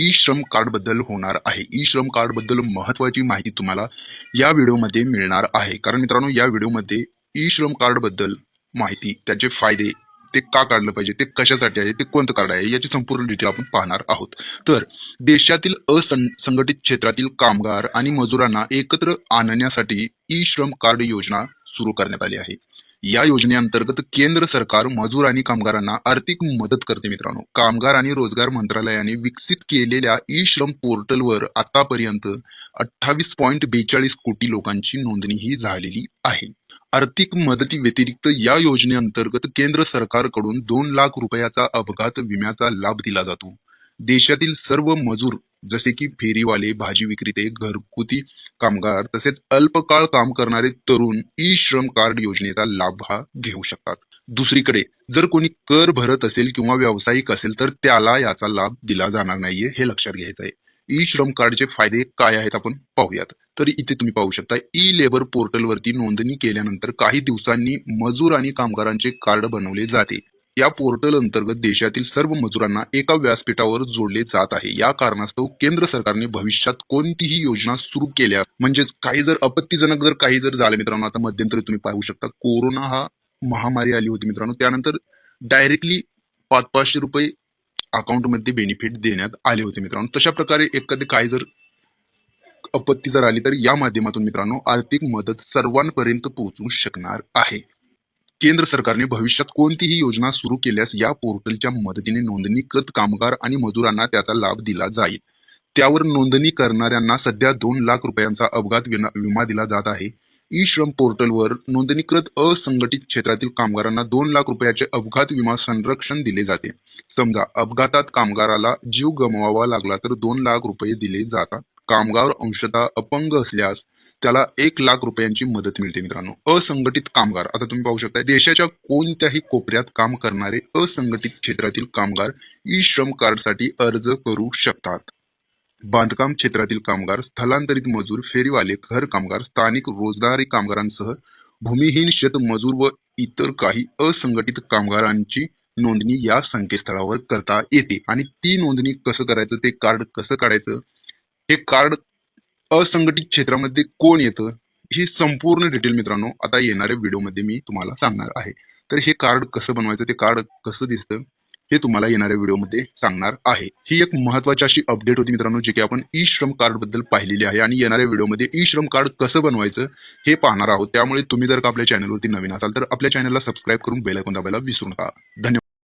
E श्रम card बद्दल होणार आहे। ई श्रम कार्ड बद्दल महत्वाची माहिती तुम्हाला या व्हिडिओमध्ये मिळणार आहे। कारण मित्रांनो, या व्हिडिओमध्ये ई श्रम कार्ड बद्दल माहिती, त्याचे फायदे, ते का काढलं पाहिजे, ते कशासाठी आहे, ते कोणतं कार्ड आहे, याची संपूर्ण डिटेल आपण पाहणार आहोत। तर देशातील असंघटित क्षेत्रातील कामगार आणि मजुरांना एकत्र आणण्यासाठी ई श्रम कार्ड योजना सुरू करण्यात आली आहे। या योजनेअंतर्गत केंद्र सरकार मजूर आणि कामगारांना आर्थिक मदत करते। मित्रांनो, कामगार आणि रोजगार मंत्रालयाने विकसित केलेल्या ई श्रम पोर्टलवर आतापर्यंत 28.42 कोटी लोकांची नोंदणी ही झालेली आहे। आर्थिक मदती व्यतिरिक्त या योजनेअंतर्गत केंद्र सरकारकडून 2 लाख रुपयाचा अपघात विम्याचा लाभ दिला जातो। देशातील सर्व मजूर जसे की फेरीवाले, भाजी विक्रेते, घरगुती कामगार तसेच अल्पकाळ काम करणारे तरुण ई श्रम कार्ड योजनेचा लाभ हा घेऊ शकतात। दुसरीकडे जर कोणी कर भरत असेल किंवा व्यावसायिक असेल तर त्याला याचा लाभ दिला जाणार नाहीये, हे लक्षात घ्यायचं आहे। ई श्रम कार्डचे फायदे काय आहेत आपण पाहूयात। तर इथे तुम्ही पाहू शकता, ई लेबर पोर्टलवरती नोंदणी केल्यानंतर काही दिवसांनी मजूर आणि कामगारांचे कार्ड बनवले जाते। या पोर्टल अंतर्गत देशातील सर्व मजुरांना एका व्यासपीठावर जोडले जात आहे। या कारणास्तव केंद्र सरकारने भविष्यात कोणतीही योजना सुरू केल्या, म्हणजेच काही जर आपत्तीजनक जर काही जर झालं मित्रांनो, आता मध्यंतरी तुम्ही पाहू शकता कोरोना हा महामारी आली होती मित्रांनो, त्यानंतर डायरेक्टली 500-500 रुपये अकाउंटमध्ये बेनिफिट देण्यात आले होते मित्रांनो। तशा प्रकारे एखादी काही जर आपत्ती जर आली तर या माध्यमातून मित्रांनो आर्थिक मदत सर्वांपर्यंत पोहोचू शकणार आहे। केंद्र सरकारने भविष्यात कोणतीही योजना सुरू केल्यास या पोर्टलच्या मदतीने नोंदणीकृत कामगार आणि मजुरांना त्याचा लाभ दिला जाईल। त्यावर नोंदणी करणाऱ्यांना सध्या 2 लाख रुपयांचा अपघात विमा दिला जात आहे। ई श्रम पोर्टलवर नोंदणीकृत असंघटित क्षेत्रातील कामगारांना 2 लाख रुपयाचे अपघात विमा संरक्षण दिले जाते। समजा अपघातात कामगाराला जीव गमवावा लागला तर 2 लाख रुपये दिले जातात। कामगार अंशतः अपंग असल्यास त्याला 1 लाख रुपयांची मदत मिळते। मित्रांनो, असंघटित कामगार, आता तुम्ही पाहू शकता देशाच्या कोणत्याही कोपऱ्यात काम करणारे असंघटित क्षेत्रातील कामगार ई श्रम कार्डसाठी अर्ज करू शकतात। बांधकाम क्षेत्रातील कामगार, स्थलांतरित मजूर, फेरीवाले, घर कामगार, स्थानिक रोजगारी कामगारांसह भूमिहीन शेतमजूर व इतर काही असंघटित कामगारांची नोंदणी या संकेतस्थळावर करता येते। आणि ती नोंदणी कसं करायचं, ते कार्ड कसं काढायचं, हे कार्ड असंघटित क्षेत्रामध्ये कोण येतं, ही संपूर्ण डिटेल मित्रांनो आता येणाऱ्या व्हिडिओमध्ये मी तुम्हाला सांगणार आहे। तर हे कार्ड कसं बनवायचं, ते कार्ड कसं दिसतं, हे तुम्हाला येणाऱ्या व्हिडिओमध्ये सांगणार आहे। ही एक महत्वाची अशी अपडेट होती मित्रांनो, जे की आपण ई श्रम कार्ड बद्दल पाहिलेली आहे आणि येणाऱ्या व्हिडिओमध्ये ई श्रम कार्ड कसं बनवायचं हे पाहणार आहोत। त्यामुळे तुम्ही जर का आपल्या चॅनलवरती नवीन असाल तर आपल्या चॅनलला सबस्क्राईब करून बेल आयकॉन दाबायला विसरू नका। धन्यवाद।